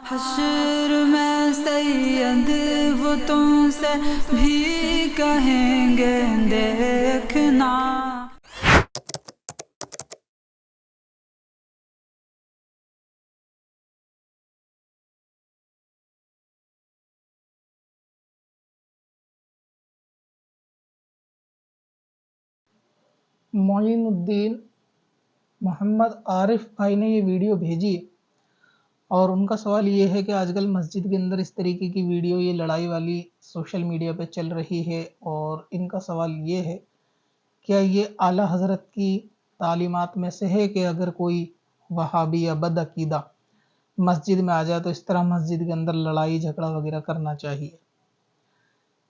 حشر میں سید وہ تم سے بھی کہیں گے دیکھنا۔ معین الدین محمد عارف بھائی نے یہ ویڈیو بھیجی ہے اور ان کا سوال یہ ہے کہ آج کل مسجد کے اندر اس طریقے کی ویڈیو یہ لڑائی والی سوشل میڈیا پہ چل رہی ہے، اور ان کا سوال یہ ہے کیا یہ اعلیٰ حضرت کی تعلیمات میں سے ہے کہ اگر کوئی وہابی یا بد عقیدہ مسجد میں آ جائے تو اس طرح مسجد کے اندر لڑائی جھگڑا وغیرہ کرنا چاہیے؟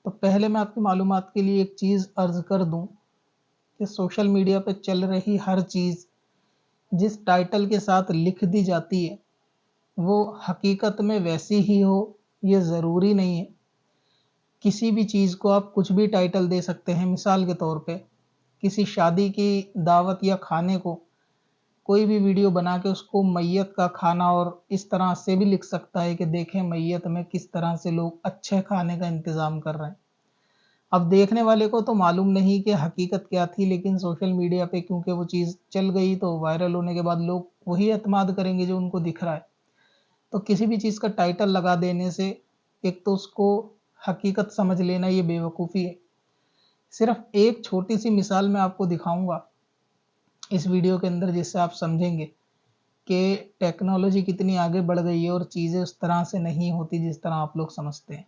تو پہلے میں آپ کی معلومات کے لیے ایک چیز عرض کر دوں کہ سوشل میڈیا پہ چل رہی ہر چیز جس ٹائٹل کے ساتھ لکھ دی جاتی ہے وہ حقیقت میں ویسی ہی ہو یہ ضروری نہیں ہے۔ کسی بھی چیز کو آپ کچھ بھی ٹائٹل دے سکتے ہیں۔ مثال کے طور پہ کسی شادی کی دعوت یا کھانے کو کوئی بھی ویڈیو بنا کے اس کو میت کا کھانا اور اس طرح سے بھی لکھ سکتا ہے کہ دیکھیں میت میں کس طرح سے لوگ اچھے کھانے کا انتظام کر رہے ہیں۔ اب دیکھنے والے کو تو معلوم نہیں کہ حقیقت کیا تھی، لیکن سوشل میڈیا پہ کیونکہ وہ چیز چل گئی تو وائرل ہونے کے بعد لوگ وہی اعتماد کریں گے جو ان کو دکھ رہا ہے۔ تو کسی بھی چیز کا ٹائٹل لگا دینے سے ایک تو اس کو حقیقت سمجھ لینا یہ بے وقوفی ہے۔ صرف ایک چھوٹی سی مثال میں آپ کو دکھاؤں گا اس ویڈیو کے اندر جس سے آپ سمجھیں گے کہ ٹیکنالوجی کتنی آگے بڑھ گئی ہے اور چیزیں اس طرح سے نہیں ہوتی جس طرح آپ لوگ سمجھتے ہیں۔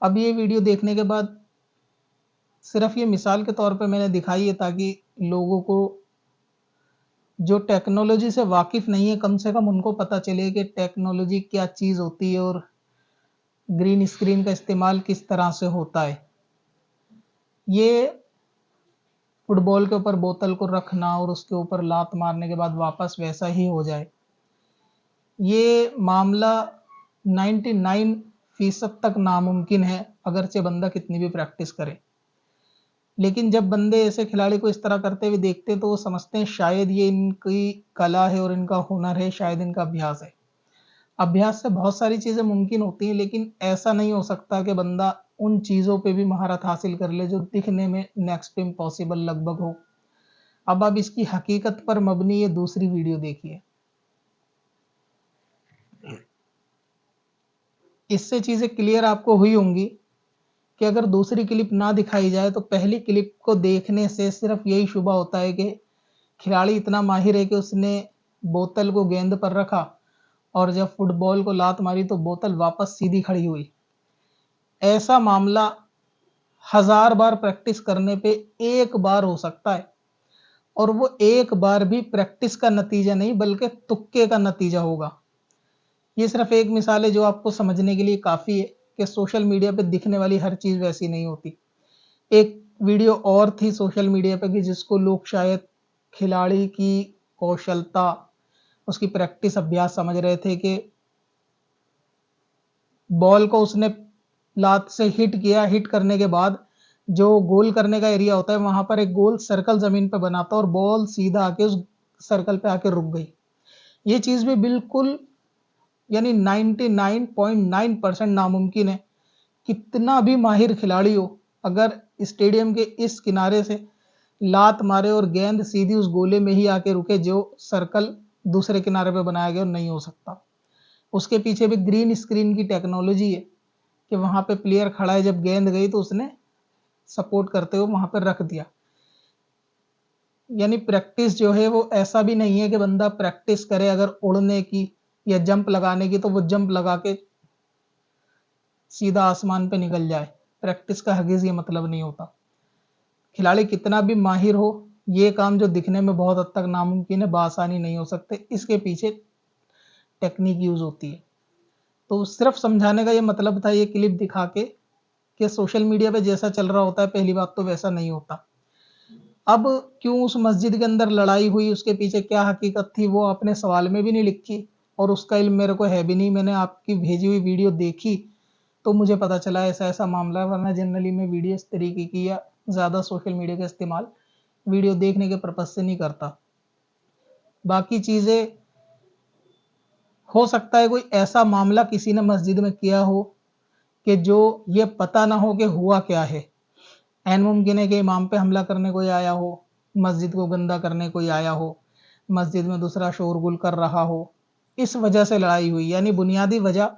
اب یہ ویڈیو دیکھنے کے بعد صرف یہ مثال کے طور پہ میں نے دکھائی ہے تاکہ لوگوں کو جو ٹیکنالوجی سے واقف نہیں ہے کم سے کم ان کو پتہ چلے کہ ٹیکنالوجی کیا چیز ہوتی ہے اور گرین اسکرین کا استعمال کس طرح سے ہوتا ہے۔ یہ فٹ بال کے اوپر بوتل کو رکھنا اور اس کے اوپر لات مارنے کے بعد واپس ویسا ہی ہو جائے، یہ معاملہ 99% تک ناممکن ہے اگرچہ بندہ کتنی بھی پریکٹس کرے۔ لیکن جب بندے ایسے کھلاڑی کو اس طرح کرتے ہوئے دیکھتے تو وہ سمجھتے ہیں شاید یہ ان کی کلا ہے اور ان کا ہنر ہے، شاید ان کا ابھیاس ہے۔ ابھیاس سے بہت ساری چیزیں ممکن ہوتی ہیں، لیکن ایسا نہیں ہو سکتا کہ بندہ ان چیزوں پہ بھی مہارت حاصل کر لے جو دکھنے میں نیکسٹ امپاسبل لگ بھگ ہو۔ اب آپ اس کی حقیقت پر مبنی یہ دوسری ویڈیو دیکھیے۔ اس سے چیزیں کلیئر آپ کو ہوئی ہوں گی کہ اگر دوسری کلپ نہ دکھائی جائے تو پہلی کلپ کو دیکھنے سے صرف یہی شبہ ہوتا ہے کہ کھلاڑی اتنا ماہر ہے کہ اس نے بوتل کو گیند پر رکھا اور جب فٹ بال کو لات ماری تو بوتل واپس سیدھی کھڑی ہوئی۔ ایسا معاملہ 1000 بار پریکٹس کرنے پہ ایک بار ہو سکتا ہے، اور وہ ایک بار بھی پریکٹس کا نتیجہ نہیں بلکہ تکے کا نتیجہ ہوگا۔ یہ صرف ایک مثال ہے جو آپ کو سمجھنے کے لیے کافی ہے کہ سوشل میڈیا پہ دکھنے والی ہر چیز ویسی نہیں ہوتی۔ ایک ویڈیو اور تھی سوشل میڈیا پہ کہ جس کو لوگ شاید کھلاڑی کی کوشلتا، اس کی پریکٹس ابھیاس سمجھ رہے تھے کہ بال کو اس نے لات سے ہٹ کیا، ہٹ کرنے کے بعد جو گول کرنے کا ایریا ہوتا ہے وہاں پر ایک گول سرکل زمین پہ بناتا اور بال سیدھا آ کے اس سرکل پہ آ کے رک گئی۔ یہ چیز بھی بالکل یعنی 99.9% ناممکن ہے۔ کتنا بھی ماہر کھلاڑی ہو اگر اسٹیڈیم کے اس کنارے سے لات مارے اور گیند سیدھی اس گولے میں ہی آ کے رکے جو سرکل دوسرے کنارے پہ بنایا گیا، اور نہیں ہو سکتا۔ اس کے پیچھے بھی گرین اسکرین کی ٹیکنالوجی ہے کہ وہاں پہ پلیئر کھڑا ہے، جب گیند گئی تو اس نے سپورٹ کرتے ہوئے وہاں پہ رکھ دیا۔ یعنی پریکٹس جو ہے وہ ایسا بھی نہیں ہے کہ بندہ پریکٹس کرے اگر اڑنے کی یا جمپ لگانے کی تو وہ جمپ لگا کے سیدھا آسمان پہ نکل جائے۔ پریکٹس کا ہرگز یہ مطلب نہیں ہوتا۔ کھلاڑی کتنا بھی ماہر ہو، یہ کام جو دکھنے میں بہت حد تک ناممکن ہے بآسانی نہیں ہو سکتے، اس کے پیچھے ٹیکنیک یوز ہوتی ہے۔ तो सिर्फ समझाने का ये मतलब था, ये क्लिप दिखा के, कि सोशल मीडिया पे जैसा चल रहा होता है पहली बात तो वैसा नहीं होता। अब क्यों उस मस्जिद के अंदर लड़ाई हुई, उसके पीछे क्या हकीकत थी, वो अपने सवाल में भी नहीं लिखी और उसका इल्म मेरे को है भी नहीं। मैंने आपकी भेजी हुई वीडियो देखी तो मुझे पता चला ऐसा ऐसा मामला है, वरना जनरली मैं वीडियो इस तरीके की या ज़्यादा सोशल मीडिया का इस्तेमाल वीडियो देखने के पर्पज से नहीं करता। बाकी चीज़ें, हो सकता है कोई ऐसा मामला किसी ने मस्जिद में किया हो कि जो ये पता ना हो कि हुआ क्या है। ऐन मुमकिन है कि इमाम पे हमला करने कोई आया हो, मस्जिद को गंदा करने कोई आया हो, मस्जिद में दूसरा शोरगुल कर रहा हो, इस वजह से लड़ाई हुई। यानी बुनियादी वजह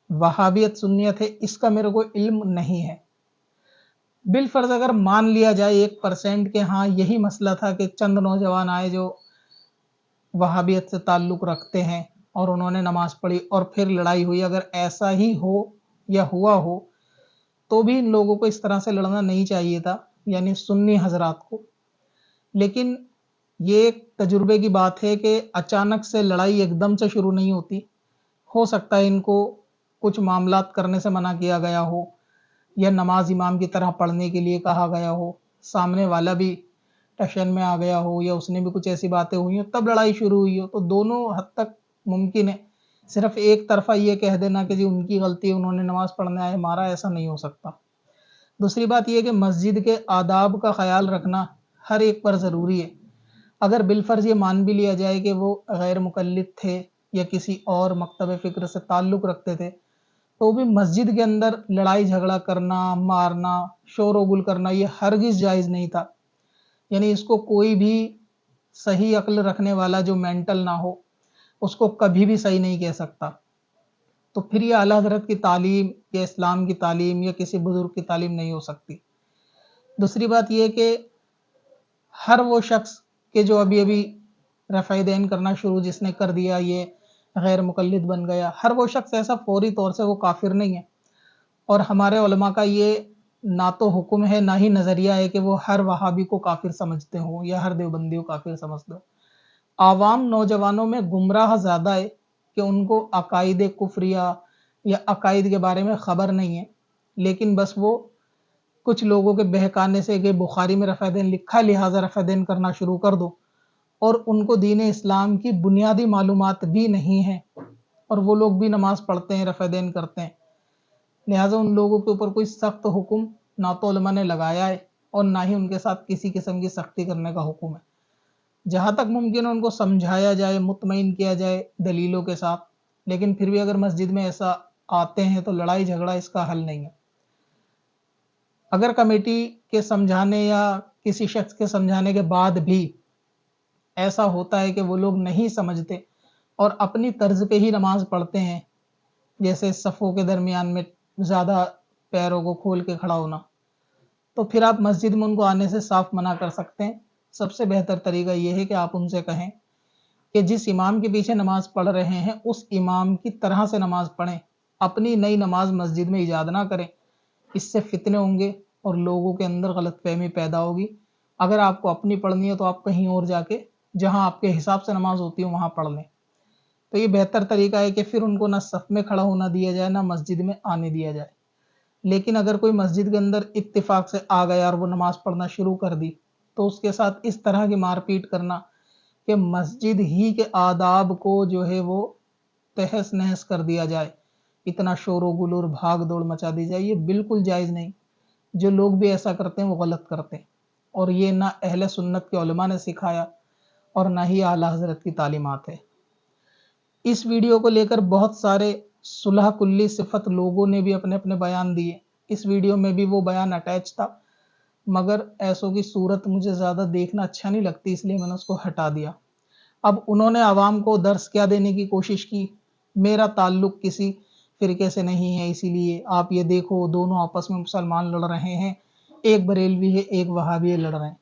वहाबियत सुन्नियत है, इसका मेरे को इल्म नहीं है। बिलफर्ज अगर मान लिया जाए 1% के हाँ यही मसला था कि चंद नौजवान आए जो वहाबियत से ताल्लुक़ रखते हैं और उन्होंने नमाज़ पढ़ी और फिर लड़ाई हुई, अगर ऐसा ही हो या हुआ हो तो भी इन लोगों को इस तरह से लड़ना नहीं चाहिए था, यानी सुन्नी हज़रात को। लेकिन ये एक तजुर्बे की बात है कि अचानक से लड़ाई एकदम से शुरू नहीं होती। हो सकता है इनको कुछ मामलात करने से मना किया गया हो या नमाज इमाम की तरह पढ़ने के लिए कहा गया हो, सामने वाला भी टशन में आ गया हो या उसने भी कुछ ऐसी बातें हुई हो तब लड़ाई शुरू हुई हो, तो दोनों हद तक मुमकिन है। सिर्फ एक तरफा ये कह देना कि जी उनकी गलती है, उन्होंने नमाज पढ़ने आए मारा, ऐसा नहीं हो सकता। दूसरी बात यह कि मस्जिद के आदाब का ख्याल रखना हर एक पर ज़रूरी है। अगर बिलफर्ज ये मान भी लिया जाए कि वो गैर मुकल्लिद थे या किसी और मकतब फ़िक्र से ताल्लुक़ रखते थे, तो भी मस्जिद के अंदर लड़ाई झगड़ा करना, मारना, शोर व गुल करना ये हरगिज़ जायज़ नहीं था। यानी इसको कोई भी सही अक्ल रखने वाला जो मेंटल ना हो, उसको कभी भी सही नहीं कह सकता। तो फिर ये आला हज़रत की तालीम या इस्लाम की तालीम या किसी बुज़ुर्ग की तालीम नहीं हो सकती। दूसरी बात ये कि हर वो शख्स के जो अभी-अभी रफ़ा दैन करना शुरू जिसने कर दिया, ये गैर मुक़ल्लिद बन गया, हर वो शख्स ऐसा फ़ौरी तौर से वो काफ़िर नहीं है। और हमारे उलमा का ये ना तो हुक्म है, ना ही नज़रिया है कि वो हर वहाबी को काफ़िर समझते हों या हर देवबंदी को काफ़िर समझते हों। आवाम नौजवानों में गुमराह ज़्यादा है कि उनको अकायद कुफ्रिया या अकायद के बारे में ख़बर नहीं है, लेकिन बस वो कुछ लोगों के बहकाने से कि बुखारी में रफ़ा दैन लिखा है लिहाज़ा रफ़ा दैन करना शुरू कर दो, और उनको दीन इस्लाम की बुनियादी मालूमात भी नहीं है और वो लोग भी नमाज़ पढ़ते हैं, रफ़ा दैन करते हैं। लिहाज़ा उन लोगों के ऊपर कोई सख्त हुक्म ना तो उलमा ने लगाया है और ना ही उनके साथ किसी किस्म की सख्ती करने का हुक्म है। जहाँ तक मुमकिन है उनको समझाया जाए, मुतमईन किया जाए दलीलों के साथ, लेकिन फिर भी अगर मस्जिद में ऐसा आते हैं तो लड़ाई झगड़ा इसका हल नहीं है। अगर कमेटी के समझाने या किसी शख्स के समझाने के बाद भी ऐसा होता है कि वो लोग नहीं समझते और अपनी तर्ज पे ही नमाज पढ़ते हैं, जैसे सफ़ों के दरमियान में ज़्यादा पैरों को खोल के खड़ा होना, तो फिर आप मस्जिद में उनको आने से साफ मना कर सकते हैं। सबसे बेहतर तरीका ये है कि आप उनसे कहें कि जिस इमाम के पीछे नमाज पढ़ रहे हैं उस इमाम की तरह से नमाज पढ़ें, अपनी नई नमाज मस्जिद में ईजाद ना करें। इससे फितने होंगे और लोगों के अंदर गलतफहमी पैदा होगी। अगर आपको अपनी पढ़नी है तो आप कहीं और जाके जहाँ आपके हिसाब से नमाज होती है वहाँ पढ़ लें। तो ये बेहतर तरीका है कि फिर उनको ना सफ़ में खड़ा होना दिया जाए, ना मस्जिद में आने दिया जाए। लेकिन अगर कोई मस्जिद के अंदर इत्तिफाक से आ गया और वो नमाज पढ़ना शुरू कर दी, तो उसके साथ इस तरह की मारपीट करना कि मस्जिद ही के आदाब को जो है वो तहस नहस कर दिया जाए, इतना शोर व गुल और भाग दौड़ मचा दी जाए, ये बिल्कुल जायज़ नहीं। जो लोग भी ऐसा करते हैं वो गलत करते हैं और ये ना अहले सुन्नत के उलमा ने सिखाया और ना ही आला हज़रत की तालीमात है। इस वीडियो को लेकर बहुत सारे सुलह कुल्ली सिफत लोगों ने भी अपने अपने बयान दिए। इस वीडियो में भी वो बयान अटैच था, मगर ऐसों की सूरत मुझे ज़्यादा देखना अच्छा नहीं लगती, इसलिए मैंने उसको हटा दिया। अब उन्होंने आवाम को दर्स क्या देने की कोशिश की, मेरा ताल्लुक़ किसी फ़िरके से नहीं है, इसीलिए आप ये देखो दोनों आपस में मुसलमान लड़ रहे हैं, एक बरेलवी है एक वहाबी लड़ रहे हैं।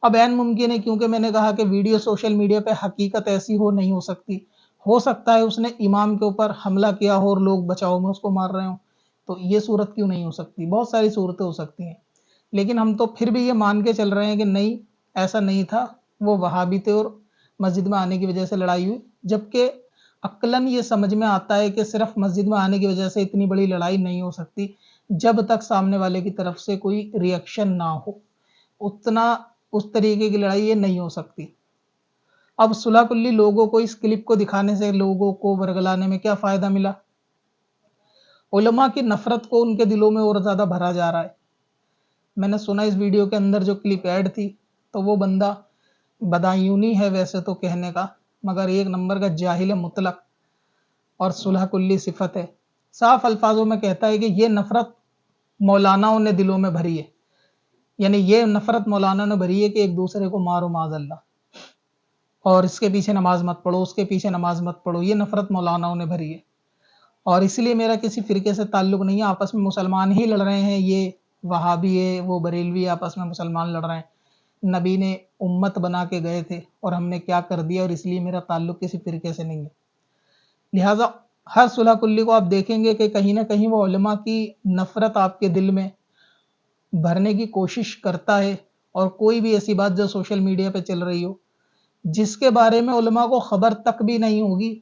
अब ऐन मुमकिन है, क्योंकि मैंने कहा कि वीडियो सोशल मीडिया पे हकीकत ऐसी हो नहीं हो सकती। हो सकता है उसने इमाम के ऊपर हमला किया हो और लोग बचाव में उसको मार रहे हों, तो ये सूरत क्यों नहीं हो सकती? बहुत सारी सूरतें हो सकती हैं। लेकिन हम तो फिर भी ये मान के चल रहे हैं कि नहीं, ऐसा नहीं था, वो वहाबी थे और मस्जिद में आने की वजह से लड़ाई हुई। जबकि अक्लन ये समझ में आता है कि सिर्फ मस्जिद में आने की वजह से इतनी बड़ी लड़ाई नहीं हो सकती, जब तक सामने वाले की तरफ से कोई रिएक्शन ना हो, उतना उस तरीके की लड़ाई ये नहीं हो सकती। अब सुलह कुल्ली लोगों को इस क्लिप को दिखाने से लोगों को बरगलाने में क्या फ़ायदा मिला? उलमा की नफ़रत को उनके दिलों में और ज़्यादा भरा जा रहा है। मैंने सुना इस वीडियो के अंदर जो क्लिप ऐड थी, तो वो बंदा बदायूनी है वैसे तो कहने का, मगर एक नंबर का जाहिल मुतलक और सुलह कुल्ली सिफत है। साफ अल्फाजों में कहता है कि ये नफ़रत मौलानाओं ने दिलों में भरी है, यानी ये नफ़रत मौलाना ने भरी है कि एक दूसरे को मारो माज़ल्ला, और इसके पीछे नमाज मत पढ़ो, उसके पीछे नमाज मत पढ़ो, ये नफ़रत मौलानाओं ने भरी है। और इसलिए मेरा किसी फ़िरके से ताल्लुक़ नहीं है, आपस में मुसलमान ही लड़ रहे हैं, ये वहाबी है वो बरेलवी, आपस में मुसलमान लड़ रहे हैं। नबी ने उम्मत बना के गए थे और हमने क्या कर दिया, और इसलिए मेरा ताल्लुक़ किसी फ़िरके से नहीं है। लिहाजा हर सुलह कुल्ली को आप देखेंगे कि कहीं ना कहीं वो उलमा की नफ़रत आपके दिल में भरने की कोशिश करता है। और कोई भी ऐसी बात जो सोशल मीडिया पे चल रही हो, जिसके बारे में उलमा को ख़बर तक भी नहीं होगी,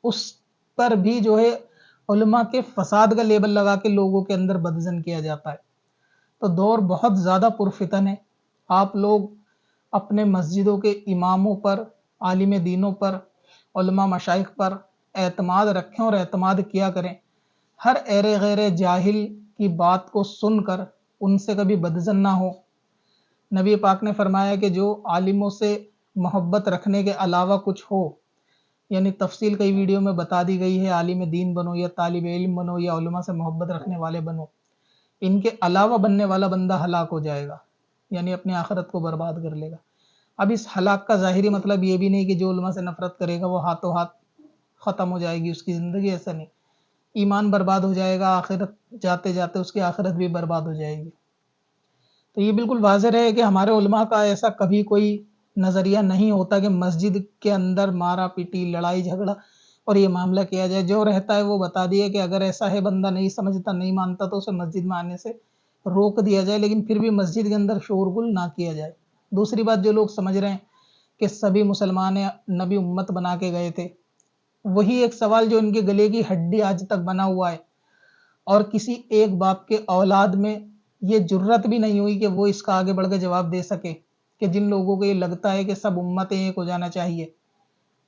उस पर भी जो है उलमा के फसाद का लेबल लगा के लोगों के अंदर बदजन किया जाता है। तो दौर बहुत ज़्यादा पुरफितन है। आप लोग अपने मस्जिदों के इमामों पर, आलिम दीनों पर, उलमा मशाइख पर एतमाद रखें और एतमाद किया करें। हर एरे गैरे जाहिल की बात को सुनकर उनसे कभी बदजन ना हो। नबी पाक ने फरमाया कि जो आलिमों से मोहब्बत रखने के अलावा कुछ हो, यानी तफसील कई वीडियो में बता दी गई है, आलिम दीन बनो या तालिब इल्म बनो या उलमा से मोहब्बत रखने वाले बनो, इनके अलावा बनने वाला बंदा हलाक हो जाएगा, यानी अपनी आखिरत को बर्बाद कर लेगा। अब इस हलाक का ज़ाहिरी मतलब ये भी नहीं कि जो उलमा से नफरत करेगा वो हाथों हाथ ख़त्म हो जाएगी उसकी ज़िंदगी, ऐसा नहीं। ईमान बर्बाद हो जाएगा, आखिरत जाते जाते उसकी आखिरत भी बर्बाद हो जाएगी। तो ये बिल्कुल वाज़ेह है कि हमारे उलमा का ऐसा कभी कोई नज़रिया नहीं होता कि मस्जिद के अंदर मारा पीटी, लड़ाई झगड़ा और ये मामला किया जाए। जो रहता है वो बता दिए कि अगर ऐसा है, बंदा नहीं समझता, नहीं मानता, तो उसे मस्जिद में आने से रोक दिया जाए, लेकिन फिर भी मस्जिद के अंदर शोरगुल ना किया जाए। दूसरी बात, जो लोग समझ रहे हैं कि सभी मुसलमान नबी उम्मत बना के गए थे, वही एक सवाल जो इनके गले की हड्डी आज तक बना हुआ है, और किसी एक बाप के औलाद में ये जुर्रत भी नहीं हुई कि वो इसका आगे बढ़ के जवाब दे सके कि जिन लोगों को ये लगता है कि सब उम्मतें एक हो जाना चाहिए,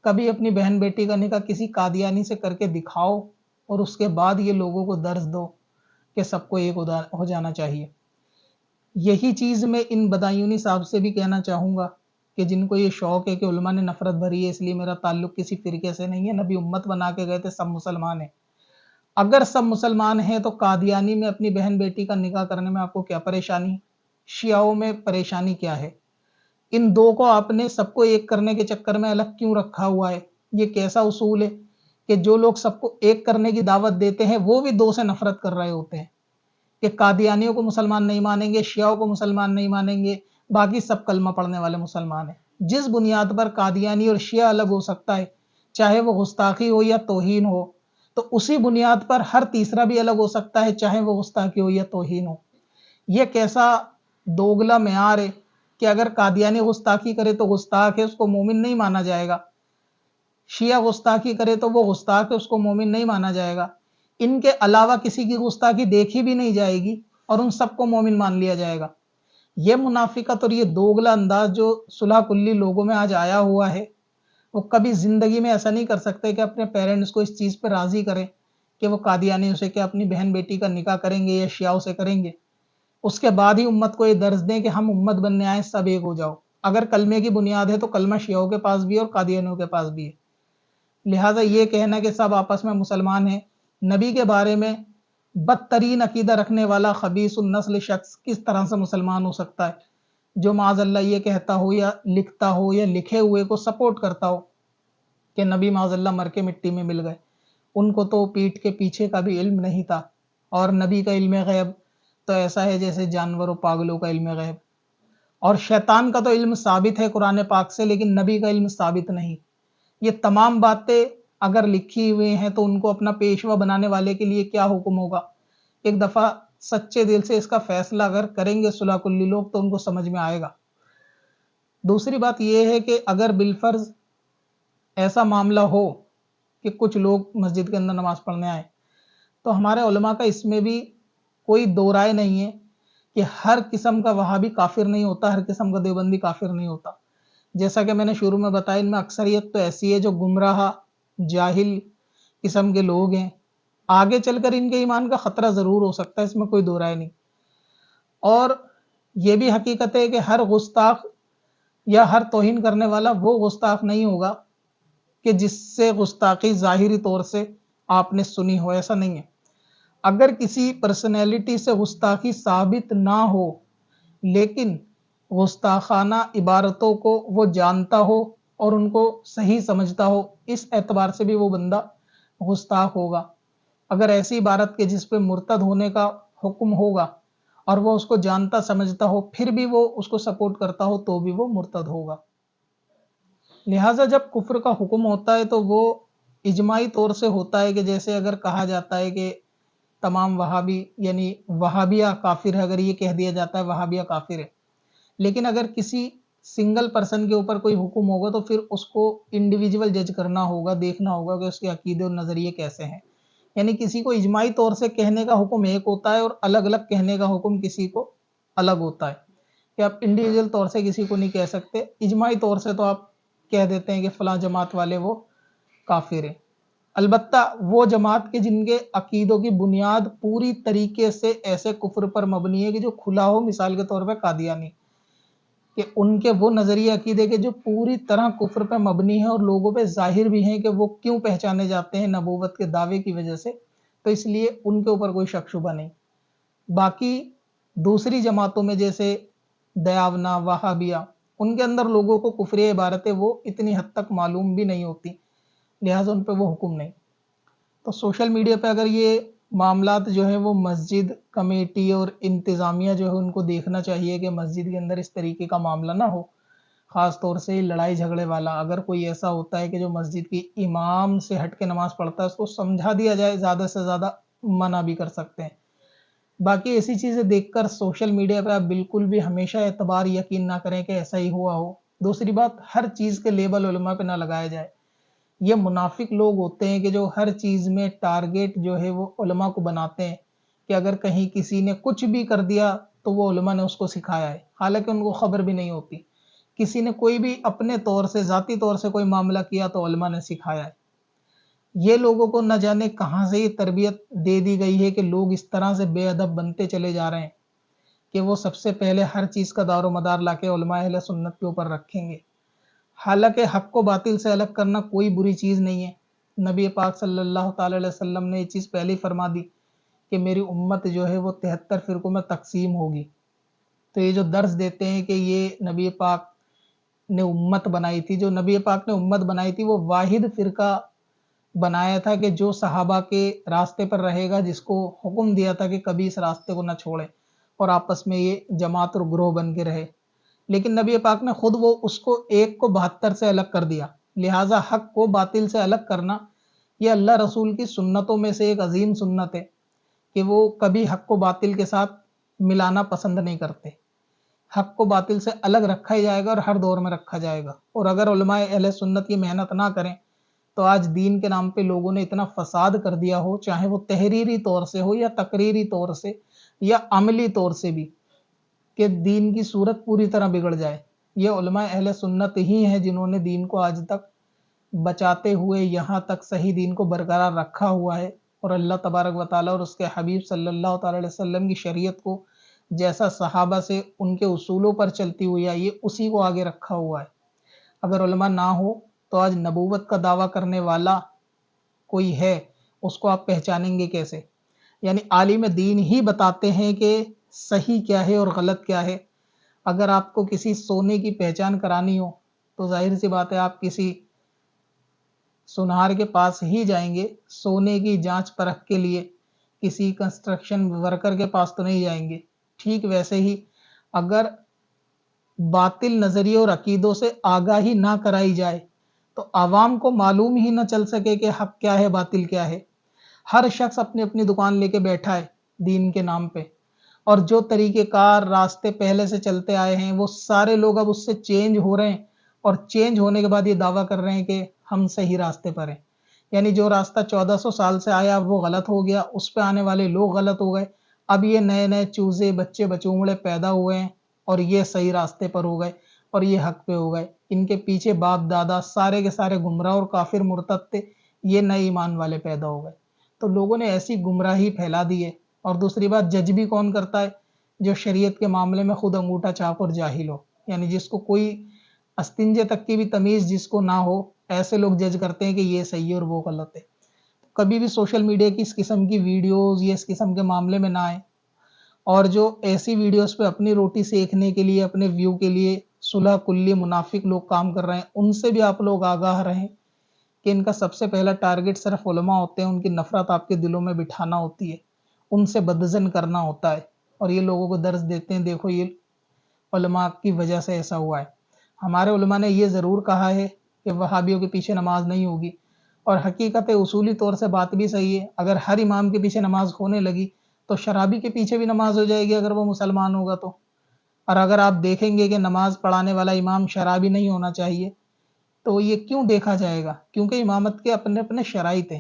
कभी अपनी बहन बेटी का निकाह किसी कादियानी से करके दिखाओ और उसके बाद ये लोगों को दर्ज दो कि सबको एक हो जाना चाहिए। यही चीज़ मैं इन बदायूनी साहब से भी कहना चाहूँगा कि जिनको ये शौक़ है कि उलमा ने नफ़रत भरी है इसलिए मेरा ताल्लुक़ किसी फ़िरके से नहीं है। नबी उम्मत बना के गए थे, सब मुसलमान हैं। अगर सब मुसलमान हैं तो कादियानी में अपनी बहन बेटी का निकाह करने में आपको क्या परेशानी, शियाओं में परेशानी क्या है? इन दो को आपने सबको एक करने के चक्कर में अलग क्यों रखा हुआ है? ये कैसा उसूल है कि जो लोग सबको एक करने की दावत देते हैं वो भी दो से नफरत कर रहे होते हैं कि कादियानियों को मुसलमान नहीं मानेंगे, शियाओं को मुसलमान नहीं मानेंगे, बाकी सब कलमा पढ़ने वाले मुसलमान हैं। जिस बुनियाद पर कादियानी और शिया अलग हो सकता है, चाहे वो गुस्ताखी हो या तौहीन हो, तो उसी बुनियाद पर हर तीसरा भी अलग हो सकता है, चाहे वो गुस्ताखी हो या तौहीन हो। ये कैसा दोगला मेयार है कि अगर कादियानी गुस्ताखी करे तो गुस्ताख है, उसको मोमिन नहीं माना जाएगा, शिया गुस्ताखी करे तो वो गुस्ताख है, उसको मोमिन नहीं माना जाएगा। इनके अलावा किसी की गुस्ताखी देखी भी नहीं जाएगी और उन सबको मोमिन मान लिया जाएगा। ये मुनाफिकत और ये दोगला अंदाज जो सुलह कुल्ली लोगों में आज आया हुआ है, वो कभी जिंदगी में ऐसा नहीं कर सकते कि अपने पेरेंट्स को इस चीज़ पर राज़ी करें कि वो कादियानियों से क्या अपनी बहन बेटी का निकाह करेंगे या शियाओं से करेंगे। उसके बाद ही उम्मत को ये दर्ज दें कि हम उम्मत बनने आए, सब एक हो जाओ। अगर कलमे की बुनियाद है तो कलमा शियाओं के पास भी है और कादियानियों के पास भी है। लिहाजा ये कहना कि सब आपस में मुसलमान हैं, नबी के बारे में बदतरीन अकीदा रखने वाला खबीसुन नस्ल शख्स किस तरह से मुसलमान हो सकता है, जो माज़अल्लाह ये कहता हो या लिखता हो या लिखे हुए को सपोर्ट करता हो कि नबी माज़अल्लाह मर के मिट्टी में मिल गए। उनको तो पीठ के पीछे का भी इल्म नहीं था, और नबी का इल्म गैब तो ऐसा है जैसे जानवरों पागलों का इल्म गैब। और शैतान का तो इल्म साबित है कुरान पाक से, लेकिन नबी का इल्म साबित नहीं। ये तमाम बातें अगर लिखी हुई हैं तो उनको अपना पेशवा बनाने वाले के लिए क्या हुक्म होगा। एक दफ़ा सच्चे दिल से इसका फैसला अगर करेंगे सुलह कुल्ली लोग तो उनको समझ में आएगा। दूसरी बात यह है कि अगर बिलफर्ज ऐसा मामला हो کہ कुछ लोग मस्जिद के अंदर नमाज पढ़ने आए, तो हमारे उलमा का इसमें भी कोई दो राय नहीं है कि हर किस्म का वहाबी काफिर नहीं होता, हर किस्म का देवबंदी काफिर नहीं होता। जैसा कि मैंने शुरू में बताया, इनमें अक्सरियत तो ऐसी है जो गुमराह जाहिल किस्म के लोग हैं, आगे चलकर इनके ईमान का खतरा जरूर हो सकता है, इसमें कोई दो राय नहीं। और ये भी हकीकत है कि हर गुस्ताख या हर तौहीन करने वाला वो गुस्ताख नहीं होगा कि जिससे गुस्ताखी जाहिरी तौर से आपने सुनी हो, ऐसा नहीं है। अगर किसी पर्सनैलिटी से गुस्ताखी साबित ना हो लेकिन गुस्ताखाना इबारतों को वो जानता हो और उनको सही समझता हो, इस एतबार से भी वो बंदा गुस्ताख होगा। अगर ऐसी इबारत के जिस पे मुर्तद होने का हुक्म होगा और वो उसको जानता समझता हो फिर भी वो उसको सपोर्ट करता हो तो भी वो मुर्तद होगा। लिहाजा जब कुफ्र का हुक्म होता है तो वो इजमाई तौर से होता है कि जैसे अगर कहा जाता है कि तमाम वहाबी यानी वहाबिया काफिर है, अगर ये कह दिया जाता है वहाबिया काफिर है, लेकिन अगर किसी सिंगल पर्सन के ऊपर कोई हुक्म होगा तो फिर उसको इंडिविजुअल जज करना होगा, देखना होगा कि उसके अकीदे और नज़रिए कैसे हैं। यानी किसी को इजमाई तौर से कहने का हुक्म एक होता है और अलग अलग कहने का हुक्म किसी को अलग होता है, कि आप इंडिविजुअल तौर से किसी को नहीं कह सकते, इजमाई तौर से तो आप कह देते हैं कि फलां जमात वाले वो काफिर हैं। अलबत्ता वो जमात के जिनके अकीदों की बुनियाद पूरी तरीके से ऐसे कुफ्र पर मबनी है कि जो खुला हो, मिसाल के तौर पर कादियानी, कि उनके वो नज़रिए अकीदे के जो पूरी तरह कुफ्र पर मबनी है और लोगों पे जाहिर भी हैं कि वो क्यों पहचाने जाते हैं नबूवत के दावे की वजह से, तो इसलिए उनके ऊपर कोई शक शुबा नहीं। बाकी दूसरी जमातों में जैसे दयावना, वहाबिया, उनके अंदर लोगों को कुफरी इबारतें वो इतनी हद तक मालूम भी नहीं होती, लिहाजा उन पर वो हुक्म नहीं। तो सोशल मीडिया पे अगर ये मामलात जो है वो मस्जिद कमेटी और इंतज़ामिया जो है उनको देखना चाहिए कि मस्जिद के अंदर इस तरीके का मामला ना हो, ख़ास तौर से लड़ाई झगड़े वाला। अगर कोई ऐसा होता है कि जो मस्जिद की इमाम से हट के नमाज़ पढ़ता है उसको समझा दिया जाए, ज़्यादा से ज़्यादा मना भी कर सकते हैं। बाकी ऐसी चीज़ें देखकर सोशल मीडिया पे आप बिल्कुल भी हमेशा एतबार यकीन ना करें कि ऐसा ही हुआ हो। दूसरी बात, हर चीज़ के लेबल उलमा पे ना लगाया जाए। ये मुनाफिक लोग होते हैं कि जो हर चीज़ में टारगेट जो है वो उलमा को बनाते हैं कि अगर कहीं किसी ने कुछ भी कर दिया तो वो उलमा ने उसको सिखाया है, हालांकि उनको खबर भी नहीं होती। किसी ने कोई भी अपने तौर से ज़ाती तौर से कोई मामला किया तो उलमा ने सिखाया है। ये लोगों को न जाने कहाँ से ये तरबियत दे दी गई है कि लोग इस तरह से बेअदब बनते चले जा रहे हैं कि वो सबसे पहले हर चीज़ का दारो मदार लाके उलमा अहले सुन्नत के ऊपर रखेंगे। हालांकि हक को बातिल से अलग करना कोई बुरी चीज़ नहीं है। नबी पाक सल्लल्लाहु ताला अलैहि वसल्लम ने ये चीज़ पहले ही फरमा दी कि मेरी उम्मत जो है वो 73 फ़िरकों में तकसीम होगी। तो ये जो दर्स देते हैं कि ये नबी पाक ने उम्मत बनाई थी, जो नबी पाक ने उम्मत बनाई थी वो वाहिद फ़िरका बनाया था कि जो सहाबा के रास्ते पर रहेगा, जिसको हुक्म दिया था कि कभी इस रास्ते को ना छोड़े और आपस में ये जमात और ग्रोह बन के रहे। लेकिन नबी पाक ने खुद वो उसको एक को 72 से अलग कर दिया। लिहाजा हक को बातिल से अलग करना ये अल्लाह रसूल की सुन्नतों में से एक अजीम सुन्नत है कि वो कभी हक को बातिल के साथ मिलाना पसंद नहीं करते। हक को बातिल से अलग रखा ही जाएगा और हर दौर में रखा जाएगा। और अगर उलमाए अहले सुन्नत की मेहनत ना करें तो आज दीन के नाम पे लोगों ने इतना फसाद कर दिया हो, चाहे वो तहरीरी तौर से हो या तकरीरी तौर से या अमली तौर से भी, कि दीन की सूरत पूरी तरह बिगड़ जाए। ये उलमाए अहले सुन्नत ही हैं जिन्होंने दीन को आज तक बचाते हुए यहाँ तक सही दीन को बरकरार रखा हुआ है। और अल्लाह तबारक व तआला और उसके हबीब सल्लल्लाहु ताला अलैहि वसल्लम की शरीयत को जैसा सहाबा से उनके उसूलों पर चलती हुई आई है उसी को आगे रखा हुआ है। अगर उलमा ना हो तो आज नबूवत का दावा करने वाला कोई है, उसको आप पहचानेंगे कैसे? यानी आलिम दीन ही बताते हैं कि सही क्या है और गलत क्या है। अगर आपको किसी सोने की पहचान करानी हो तो जाहिर सी बात है आप किसी सुनार के पास ही जाएंगे सोने की जांच परख के लिए, किसी कंस्ट्रक्शन वर्कर के पास तो नहीं जाएंगे। ठीक वैसे ही अगर बातिल नजरिए और अकीदों से आगाही ना कराई जाए तो आवाम को मालूम ही ना चल सके कि हक क्या है बातिल क्या है। हर शख्स अपनी अपनी दुकान लेके बैठा है दीन के नाम पे, और जो तरीक़ेकार रास्ते पहले से चलते आए हैं वो सारे लोग अब उससे चेंज हो रहे हैं और चेंज होने के बाद ये दावा कर रहे हैं कि हम सही रास्ते पर हैं। یعنی جو راستہ 1400 سال سے آیا وہ غلط ہو گیا، اس پہ آنے والے لوگ غلط ہو گئے، اب یہ نئے نئے چوزے بچے بچونگڑے پیدا ہوئے ہیں اور یہ صحیح راستے پر ہو گئے اور یہ حق پہ ہو گئے، ان کے پیچھے باپ دادا سارے کے سارے گمراہ اور کافر مرتد تھے، یہ نئے ایمان والے پیدا ہو گئے۔ تو لوگوں نے ایسی گمراہی پھیلا دی ہے۔ اور دوسری بات، جج بھی کون کرتا ہے؟ جو شریعت کے معاملے میں خود انگوٹھا چھاپ اور جاہل ہو، یعنی جس کو کوئی استنجے تک کی بھی تمیز جس کو نہ ہو، ایسے لوگ جج کرتے ہیں کہ یہ صحیح ہے اور وہ غلط ہے۔ کبھی بھی سوشل میڈیا کی اس قسم کی ویڈیوز یا اس قسم کے معاملے میں نہ آئیں، اور جو ایسی ویڈیوز پہ اپنی روٹی سیکھنے کے لیے، اپنے ویو کے لیے صلح کلی منافق لوگ کام کر رہے ہیں، ان سے بھی آپ لوگ آگاہ رہیں کہ ان کا سب سے پہلا ٹارگٹ صرف علماء ہوتے ہیں، ان کی نفرت آپ کے دلوں میں بٹھانا ہوتی ہے، ان سے بدظن کرنا ہوتا ہے، اور یہ لوگوں کو درس دیتے ہیں دیکھو یہ علماء کی وجہ سے ایسا ہوا ہے۔ ہمارے علماء نے یہ ضرور کہا ہے کہ وہابیوں کے پیچھے نماز نہیں ہوگی، اور حقیقت اصولی طور سے بات بھی صحیح ہے۔ اگر ہر امام کے پیچھے نماز ہونے لگی تو شرابی کے پیچھے بھی نماز ہو جائے گی اگر وہ مسلمان ہوگا تو۔ اور اگر آپ دیکھیں گے کہ نماز پڑھانے والا امام شرابی نہیں ہونا چاہیے تو یہ کیوں دیکھا جائے گا؟ کیونکہ امامت کے اپنے اپنے شرائط ہیں۔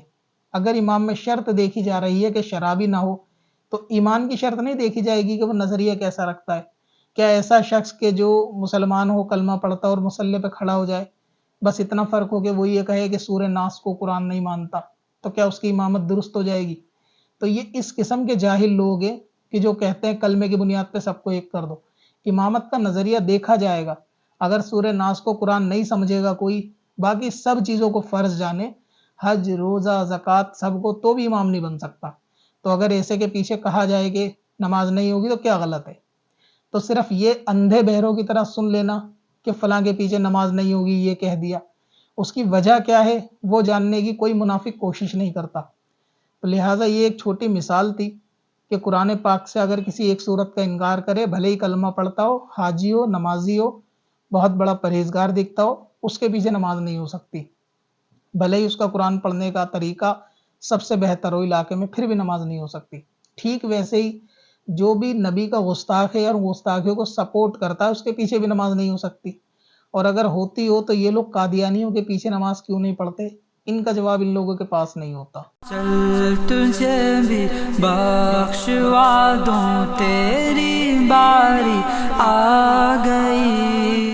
اگر امام میں شرط دیکھی جا رہی ہے کہ شرابی نہ ہو تو ایمان کی شرط نہیں دیکھی جائے گی کہ وہ نظریہ کیسا رکھتا ہے۔ کیا ایسا شخص کہ جو مسلمان ہو، کلمہ پڑھتا اور مصلی پہ کھڑا ہو جائے، بس اتنا فرق ہو کہ وہ یہ کہے کہ سورہ ناس کو قرآن نہیں مانتا، تو کیا اس کی امامت درست ہو جائے گی؟ تو یہ اس قسم کے جاہل لوگ ہیں کہ جو کہتے ہیں کلمے کی بنیاد پہ سب کو ایک کر دو۔ امامت کا نظریہ دیکھا جائے گا۔ اگر سورہ ناس کو قرآن نہیں سمجھے گا کوئی، باقی سب چیزوں کو فرض جانے، حج، روزہ، زکوٰۃ سب کو، تو بھی امام نہیں بن سکتا۔ تو اگر ایسے کے پیچھے کہا جائے کہ نماز نہیں ہوگی تو کیا غلط ہے؟ تو صرف یہ اندھے بہروں کی طرح سن لینا کہ فلاں کے پیچھے نماز نہیں ہوگی یہ کہہ دیا، اس کی وجہ کیا ہے وہ جاننے کی کوئی منافق کوشش نہیں کرتا۔ تو لہٰذا یہ ایک چھوٹی مثال تھی کہ قرآن پاک سے اگر کسی ایک صورت کا انکار کرے، بھلے ہی کلمہ پڑھتا ہو، حاجی ہو، نمازی ہو، بہت بڑا پرہیزگار دکھتا ہو، اس کے پیچھے نماز نہیں ہو سکتی، بھلے ہی اس کا قرآن پڑھنے کا طریقہ سب سے بہتر ہو علاقے میں، پھر بھی نماز نہیں ہو سکتی۔ ٹھیک ویسے ہی جو بھی نبی کا گستاخ ہے اور گستاخیوں کو سپورٹ کرتا ہے، اس کے پیچھے بھی نماز نہیں ہو سکتی۔ اور اگر ہوتی ہو تو یہ لوگ قادیانیوں کے پیچھے نماز کیوں نہیں پڑھتے؟ ان کا جواب ان لوگوں کے پاس نہیں ہوتا۔ چل تجھے بھی بخشوا دوں، تیری باری آ گئی۔